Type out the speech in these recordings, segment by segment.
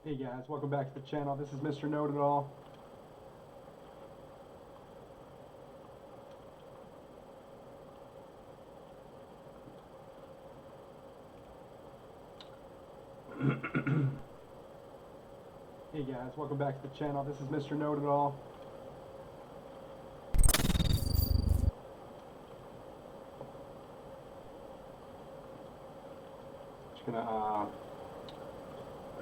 Hey guys, welcome back to the channel. This is mrnodeitall. Hey guys, welcome back to the channel. This is mrnodeitall. Just gonna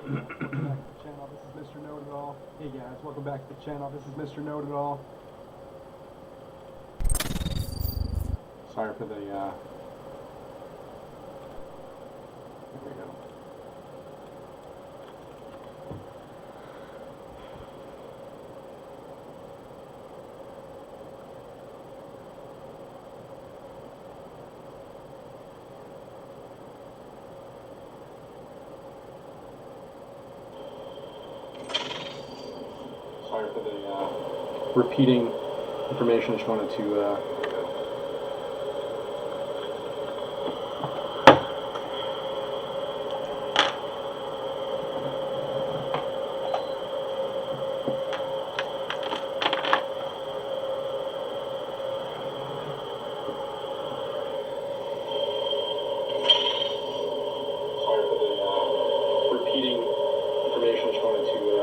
back to the channel. This is mrnodeitall. Hey guys, welcome back to the channel. This is mrnodeitall. Sorry for the there we go. Sorry for the repeating information. Just wanted to repeating information. Just wanted to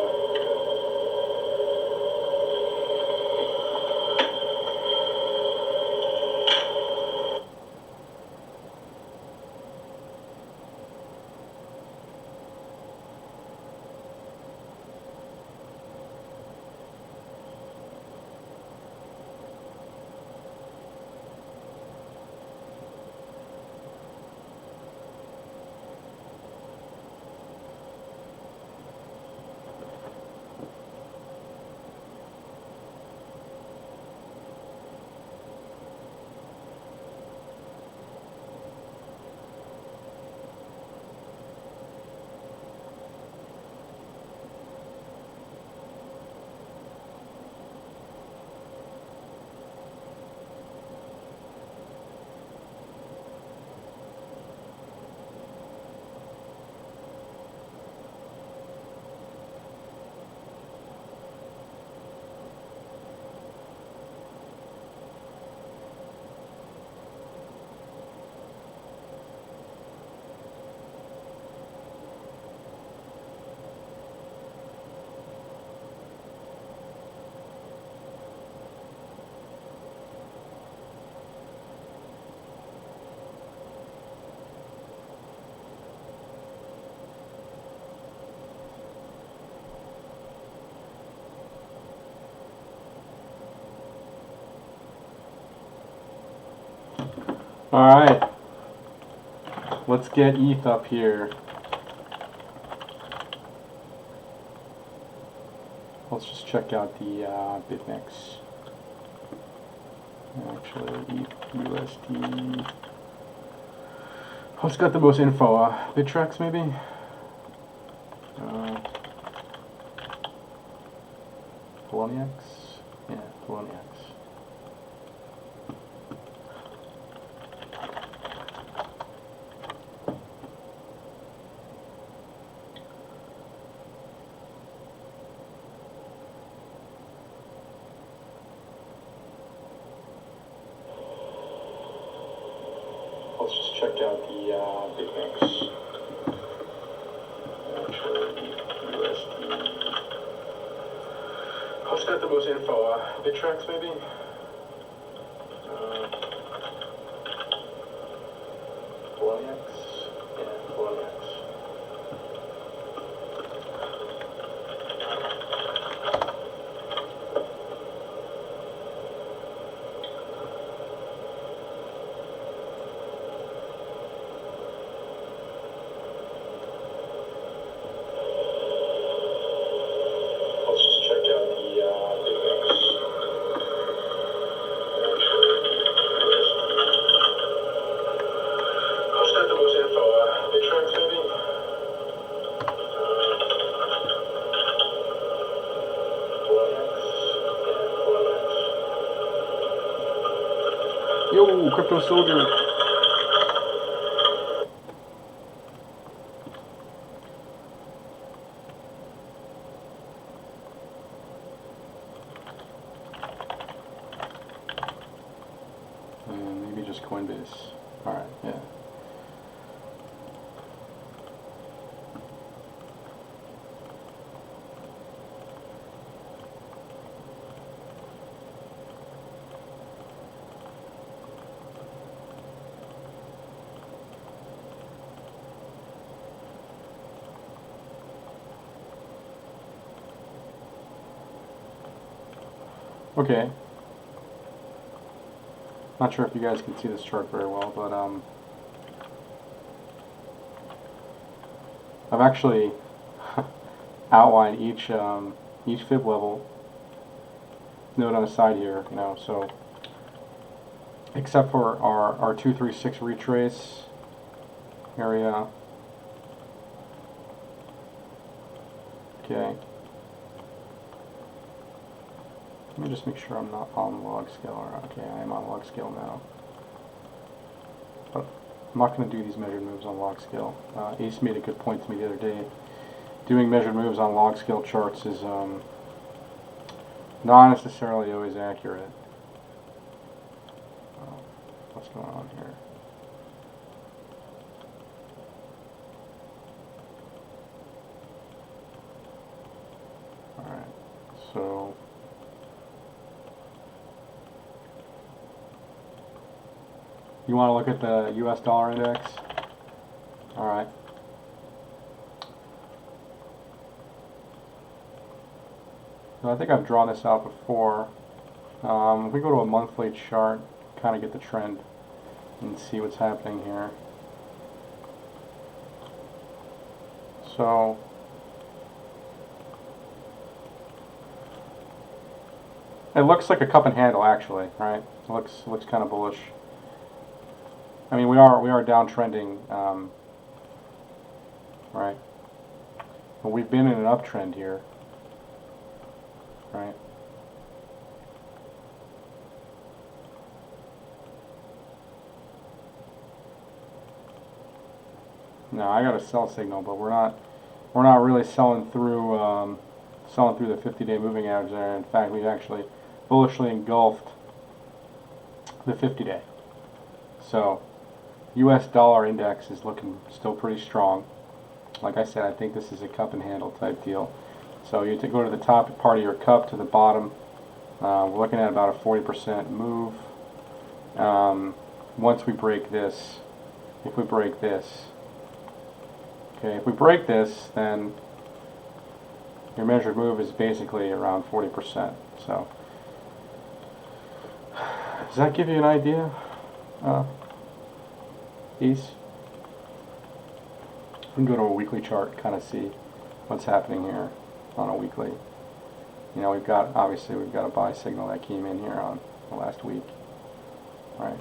Alright, let's get ETH up here. Let's just check out the BitMEX. Actually, ETH, USD. What's got the most info? Bittrex maybe? Poloniex? Yeah, Poloniex. Let's just check out the BitMEX. Actually, USD. What's got the most info? Bittrex maybe? Poloniex? Yeah, Poloniex. Let's just check out the BitMEX. What's got the most info? Bittrex maybe? Poloniex? Yeah, Poloniex. Yo, Crypto Soldier! Coinbase. All right, yeah. Okay. Not sure if you guys can see this chart very well, but I've actually outlined each fib level node on the side here, you know, so except for our 236 retrace area. Okay. Let me just make sure I'm not on log scale. Okay, I am on log scale now. But I'm not going to do these measured moves on log scale. Ace made a good point to me the other day. Doing measured moves on log scale charts is not necessarily always accurate. What's going on here? Alright, so you want to look at the US dollar index? Alright. So I think I've drawn this out before. If we go to a monthly chart, kind of get the trend and see what's happening here. So it looks like a cup and handle actually, right? It looks kind of bullish. I mean, we are downtrending, right? But we've been in an uptrend here, right? No, I got a sell signal, but we're not really selling through the 50-day moving average there. In fact, we've actually bullishly engulfed the 50-day. So, U.S. dollar index is looking still pretty strong. Like I said, I think this is a cup and handle type deal. So you go to the top part of your cup to the bottom. We're looking at about a 40% move. Once we break this, if we break this, okay, if we break this, then your measured move is basically around 40%. So, does that give you an idea? These? We can go to a weekly chart, kind of see what's happening here on a weekly. You know, obviously we've got a buy signal that came in here on the last week, right?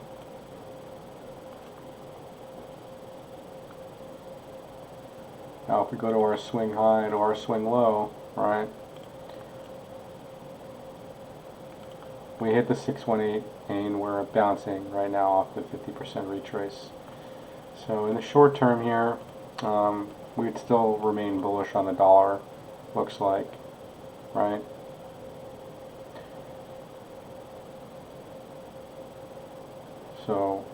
Now if we go to our swing high to our swing low, right? We hit the 618 and we're bouncing right now off the 50% retrace. So in the short term here, we'd still remain bullish on the dollar, looks like, right? So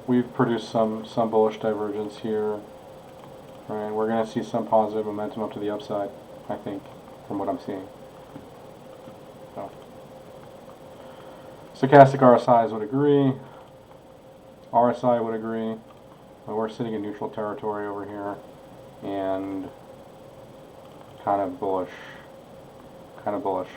we've produced some bullish divergence here, right? We're going to see some positive momentum up to the upside, I think, from what I'm seeing. So, stochastic RSIs would agree. RSI would agree. But we're sitting in neutral territory over here, and kind of bullish. Kind of bullish.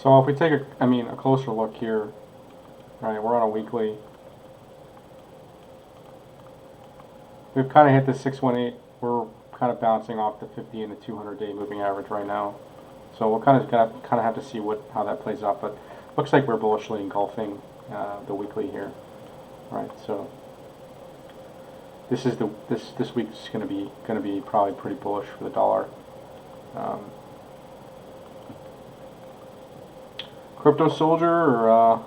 So if we take a closer look here, right, we're on a weekly. We've kind of hit the 618. We're kind of bouncing off the 50 and the 200-day moving average right now. So we'll kind of have to see how that plays out. But looks like we're bullishly engulfing the weekly here, right? So this week's going to be probably pretty bullish for the dollar. Crypto Soldier, or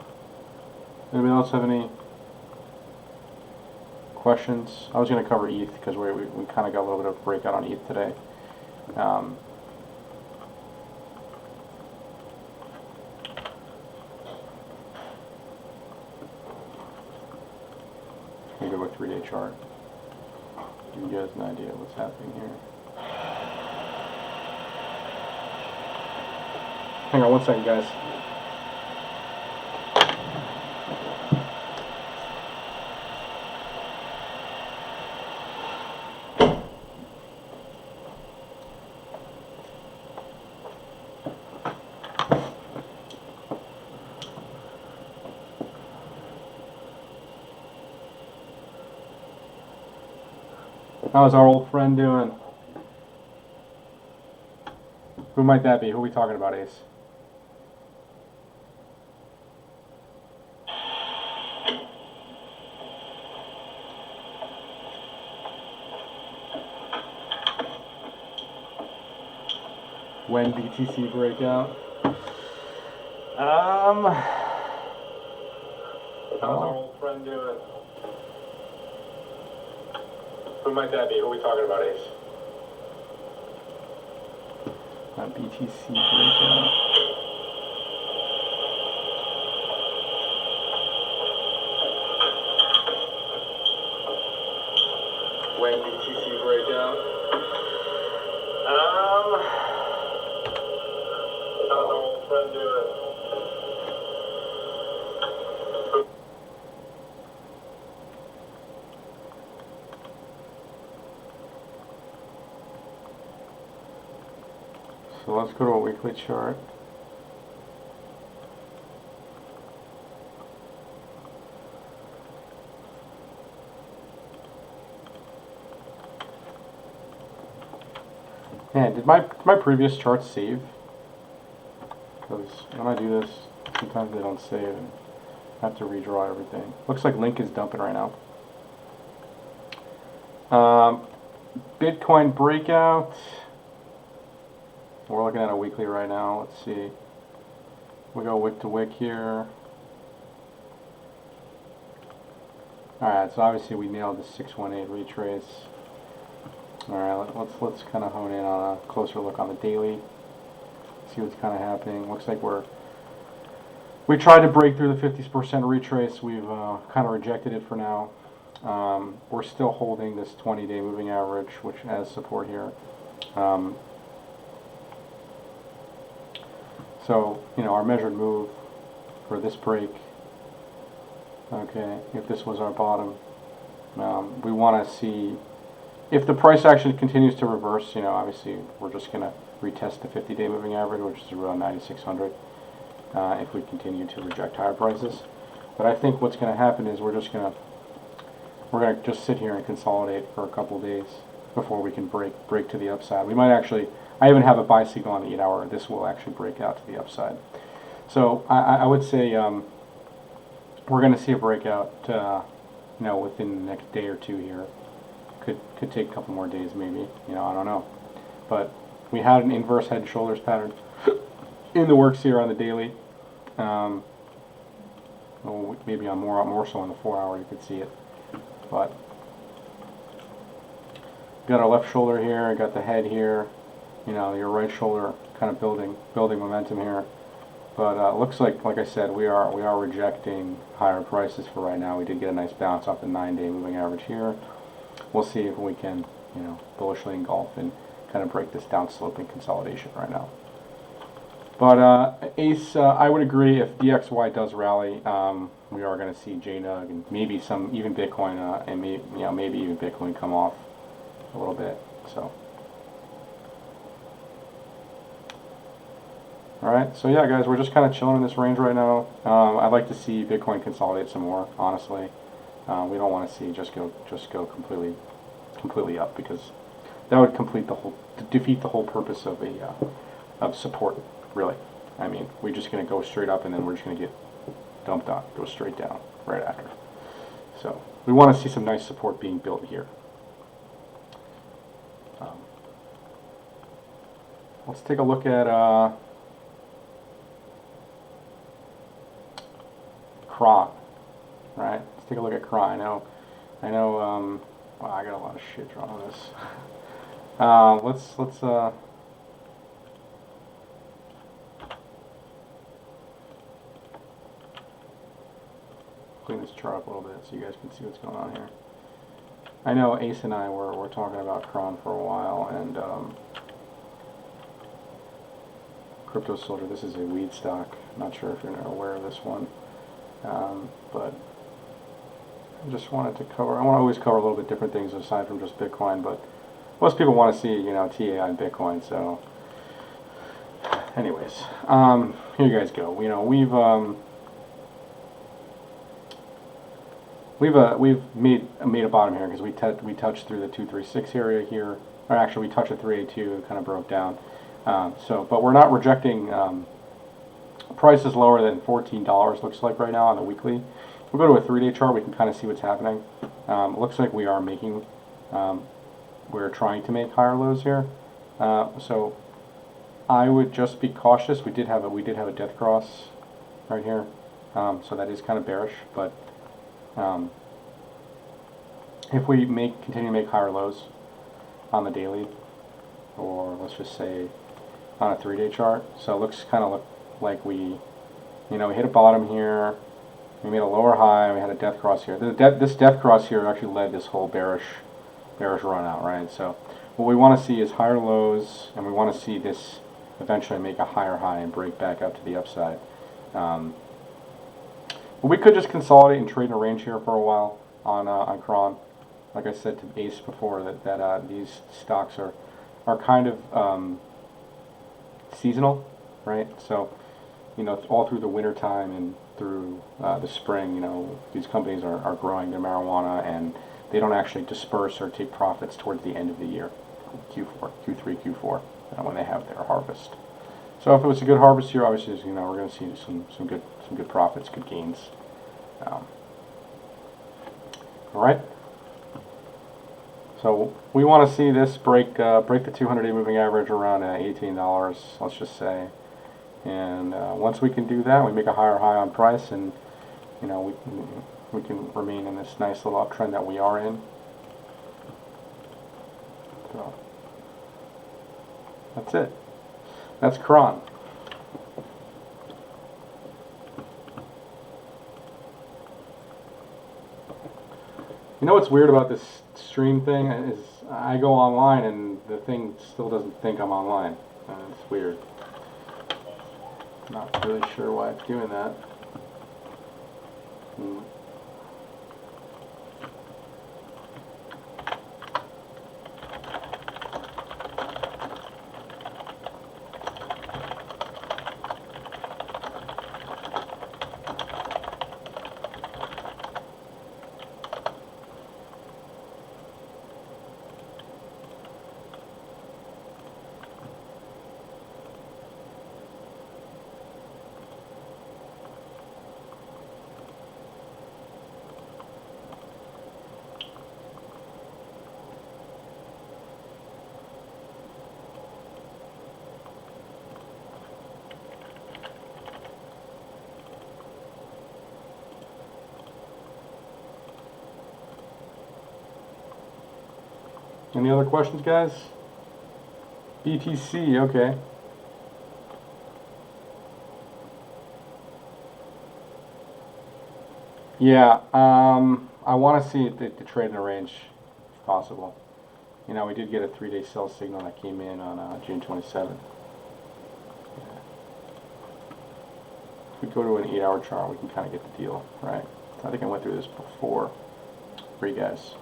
anybody else have any questions? I was going to cover ETH because we kind of got a little bit of breakout on ETH today. Let me go with 3-day chart. Give you guys an idea of what's happening here. Hang on 1 second, guys. How's our old friend doing? Who might that be? Who are we talking about, Ace? When BTC breakout? How's our old friend doing? Who might that be? Who are we talking about, Ace? BTC breakout. When BTC breakout? How's our old friend doing? So let's go to a weekly chart. Man, did my previous charts save? Because when I do this, sometimes they don't save and I have to redraw everything. Looks like Link is dumping right now. Bitcoin breakout. We're looking at a weekly right now. Let's see. We go wick to wick here. Alright, so obviously we nailed the 618 retrace. Alright, let's kind of hone in on a closer look on the daily. See what's kind of happening. Looks like we tried to break through the 50% retrace. We've kind of rejected it for now. We're still holding this 20-day moving average, which has support here. So, our measured move for this break, okay, if this was our bottom, we want to see, if the price actually continues to reverse, obviously we're just going to retest the 50-day moving average, which is around 9,600, if we continue to reject higher prices. But I think what's going to happen is we're going to just sit here and consolidate for a couple of days before we can break to the upside. We might actually, I even have a buy signal on the 8-hour. This will actually break out to the upside. So I would say we're going to see a breakout, within the next day or two here. Could take a couple more days maybe. I don't know. But we had an inverse head and shoulders pattern in the works here on the daily. Well, maybe on more so on the 4 hour you could see it. But got our left shoulder here, got the head here, your right shoulder kind of building momentum here. But looks like I said, we are rejecting higher prices for right now. We did get a nice bounce off the 9-day moving average here. We'll see if we can, bullishly engulf and kind of break this down sloping consolidation right now. But ACE, I would agree, if DXY does rally, we are going to see JNUG and maybe even Bitcoin, and maybe even Bitcoin come off a little bit. So. Alright, so yeah guys, we're just kind of chilling in this range right now. I'd like to see Bitcoin consolidate some more, honestly. We don't want to see just go completely up, because that would defeat the whole purpose of of support, really. I mean, we're just going to go straight up and then we're just going to get dumped on, go straight down right after. So we want to see some nice support being built here. Let's take a look at Cron, right? Let's take a look at Cron. I know. Wow, I got a lot of shit drawn on this. Let's clean this chart up a little bit so you guys can see what's going on here. I know Ace and I were talking about Cron for a while, and Crypto Soldier. This is a weed stock. Not sure if you're aware of this one. But I just wanted to cover, I want to always cover a little bit different things aside from just Bitcoin, but most people want to see, TAI and Bitcoin, so anyways, here you guys go. We've made a bottom here because we touched through the 236 area here, or actually we touched a 382, kind of broke down. But we're not rejecting price is lower than $14, looks like right now on the weekly. If we go to a 3-day chart, we can kind of see what's happening. It looks like we are we're trying to make higher lows here. So I would just be cautious. We did have a death cross right here, so that is kind of bearish. But if we continue to make higher lows on the daily, or let's just say on a 3-day chart, so it looks kind of like we hit a bottom here, we made a lower high, we had a death cross here. This death cross here actually led this whole bearish run out, right? So what we want to see is higher lows, and we want to see this eventually make a higher high and break back up to the upside. But we could just consolidate and trade in a range here for a while on Cron. Like I said to Ace before, that these stocks are kind of seasonal, right? So all through the winter time and through the spring, these companies are growing their marijuana, and they don't actually disperse or take profits towards the end of the year, Q3, Q4, when they have their harvest. So if it was a good harvest year, obviously, we're going to see some good profits, good gains. All right. So we want to see this break the 200-day moving average around $18, let's just say. And once we can do that, we make a higher high on price, and we can remain in this nice little uptrend that we are in. So that's it. That's Cron. What's weird about this stream thing is I go online and the thing still doesn't think I'm online. It's weird. Not really sure why it's doing that. Any other questions, guys? BTC, okay. Yeah, I want to see the trade in a range, if possible. You know, we did get a 3-day sell signal that came in on June 27th. Yeah. If we go to an 8-hour chart, we can kind of get the deal, right? I think I went through this before for you guys.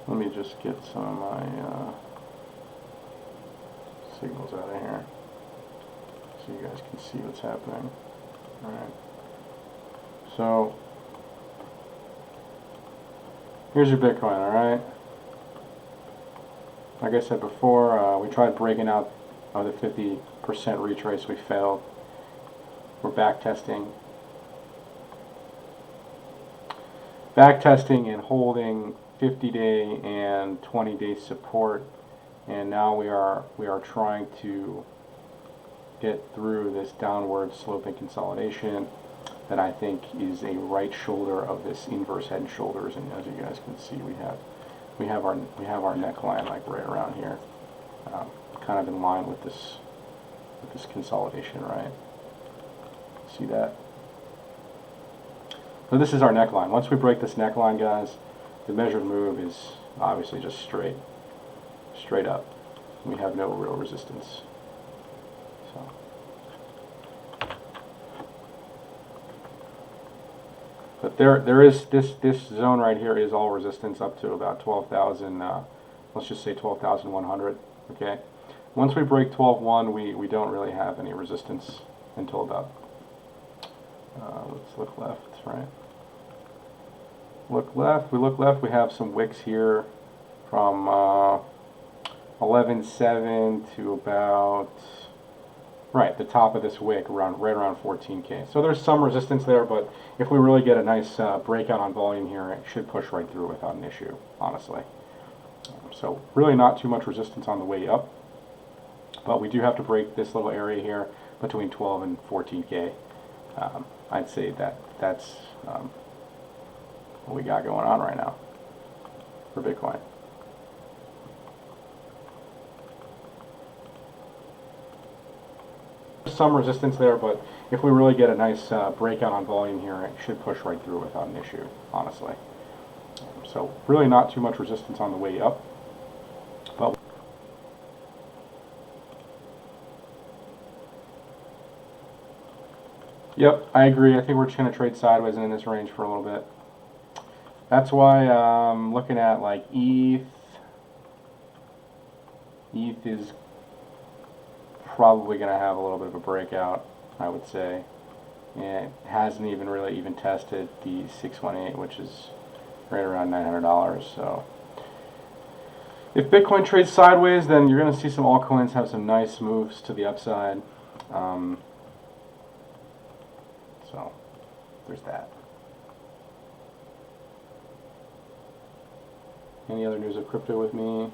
Let me just get some of my signals out of here so you guys can see what's happening. Alright. So, here's your Bitcoin, alright? Like I said before, we tried breaking out of the 50% retrace, we failed. We're backtesting and holding 50-day and 20-day support, and now we are trying to get through this downward sloping consolidation that I think is a right shoulder of this inverse head and shoulders. And as you guys can see, we have our neckline like right around here, kind of in line with this consolidation, right? See that? So this is our neckline. Once we break this neckline, guys, the measured move is obviously just straight up. We have no real resistance. So, but there is this zone right here is all resistance up to about 12,000. Let's just say 12,100. Okay. Once we break 12.1, we don't really have any resistance until about. Let's look left, right? Look left. We look left. We have some wicks here from 11.7 to about the top of this wick, right around 14K. So there's some resistance there, but if we really get a nice breakout on volume here, it should push right through without an issue, honestly. So really not too much resistance on the way up, but we do have to break this little area here between 12 and 14K. I'd say that's what we got going on right now for Bitcoin. Some resistance there, but if we really get a nice breakout on volume here, it should push right through without an issue, honestly. So really not too much resistance on the way up, but yep, I agree. I think we're just going to trade sideways in this range for a little bit. That's why I'm looking at like ETH. ETH is probably going to have a little bit of a breakout, I would say. And it hasn't even really tested the 618, which is right around $900. So if Bitcoin trades sideways, then you're going to see some altcoins have some nice moves to the upside. So there's that. Any other news of crypto with me?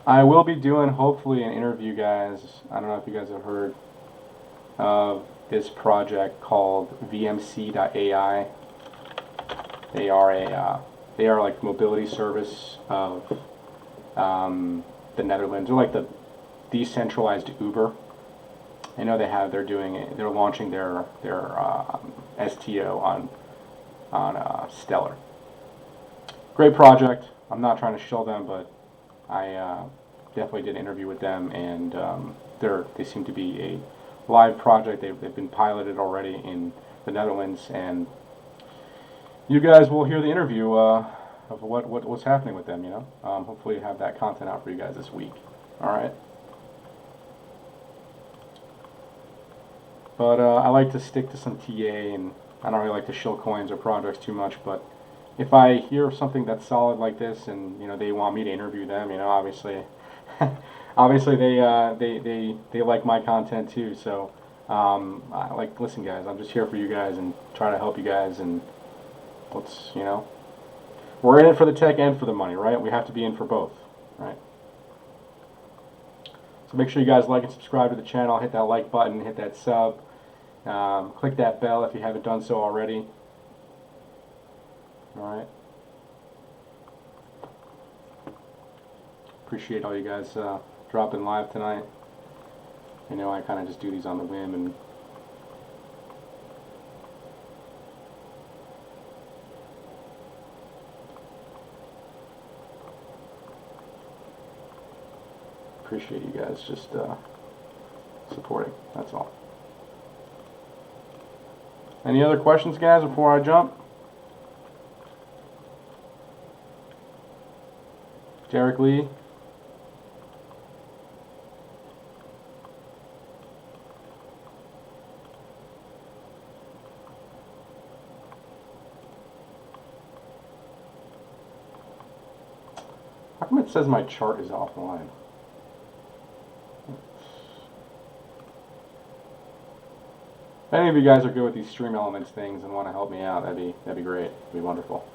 I will be doing, hopefully, an interview, guys. I don't know if you guys have heard of this project called VMC.ai. They are like mobility service of the Netherlands. They're like the decentralized Uber. I know they're launching their STO on Stellar. Great project. I'm not trying to shill them, but I definitely did an interview with them, and they seem to be a live project. They've been piloted already in the Netherlands, and you guys will hear the interview of what's happening with them. You know, hopefully have that content out for you guys this week. All right. But I like to stick to some TA, and I don't really like to shill coins or projects too much. But if I hear something that's solid like this, and they want me to interview them, obviously, obviously they like my content too. So listen, guys, I'm just here for you guys and try to help you guys, and let's we're in it for the tech and for the money, right? We have to be in for both, right? So make sure you guys like and subscribe to the channel, hit that like button, hit that sub. Click that bell if you haven't done so already. Alright. Appreciate all you guys dropping live tonight. I know I kind of just do these on the whim, and appreciate you guys just supporting. That's all. Any other questions, guys, before I jump? Derek Lee? How come it says my chart is offline? If any of you guys are good with these stream elements things and want to help me out, that'd be great. That'd be wonderful.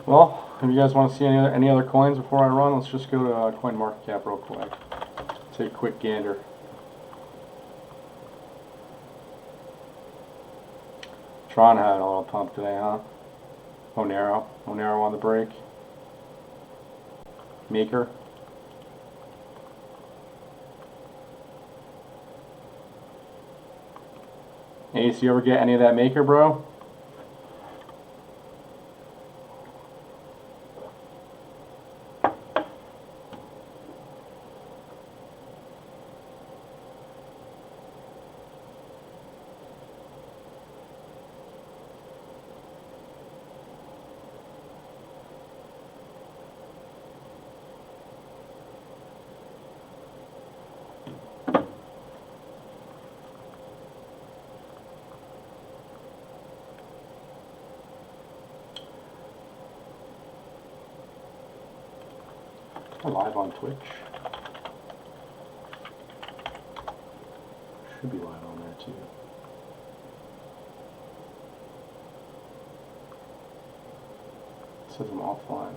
Well, if you guys want to see any other coins before I run, let's just go to CoinMarketCap real quick. Take a quick gander. Tron had a little pump today, huh? Monero on the break. Maker. Ace, you ever get any of that Maker, bro? Live on Twitch. Should be live on there too. It says I'm offline.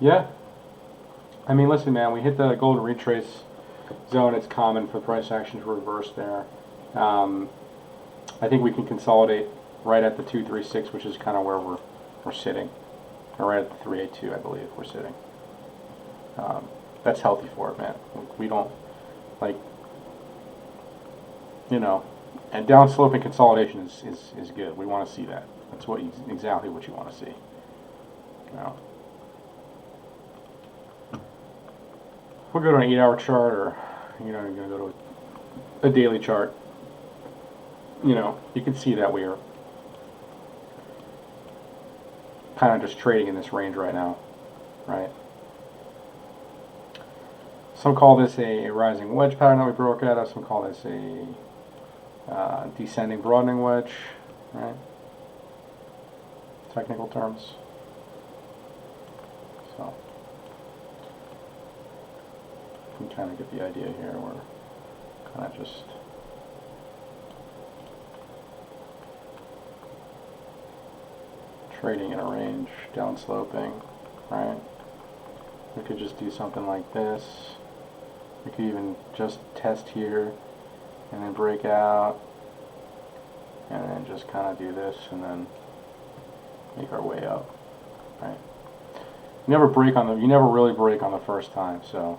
Yeah. I mean, listen, man, we hit the golden retrace zone. It's common for price action to reverse there. I think we can consolidate right at the 236, which is kind of where we're sitting. Or right at the 382, I believe we're sitting. That's healthy for it, man. We don't, like, you know, and downsloping consolidation is good. We want to see that. That's exactly what you want to see. You know. If we go to an 8-hour chart, or you're going to go to a daily chart, you know, you can see that we are kind of just trading in this range right now, right? Some call this a rising wedge pattern that we broke out of. Some call this a descending broadening wedge, right? technical terms. So you can kind of get the idea here. We're kind of just trading in a range, downsloping, right? We could just do something like this. We could even just test here and then break out and then just kind of do this and then make our way up, right? You never really break on the first time, so.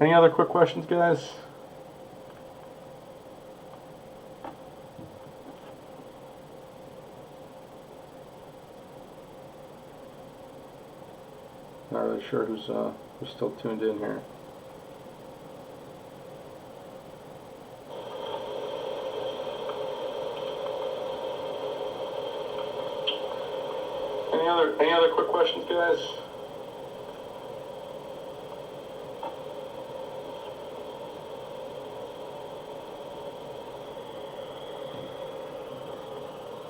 Any other quick questions, guys? Not really sure who's still tuned in here. Any other quick questions, guys?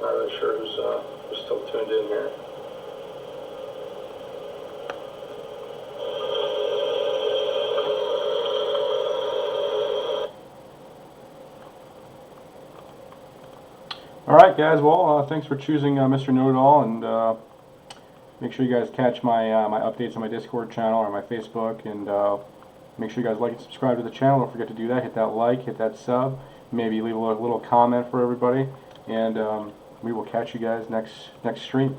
Not really sure who's still tuned in here. All right, guys. Well, thanks for choosing Mr. Know-It-All, and make sure you guys catch my my updates on my Discord channel or my Facebook, and make sure you guys like and subscribe to the channel. Don't forget to do that. Hit that like, hit that sub, maybe leave a little comment for everybody, and we will catch you guys next stream.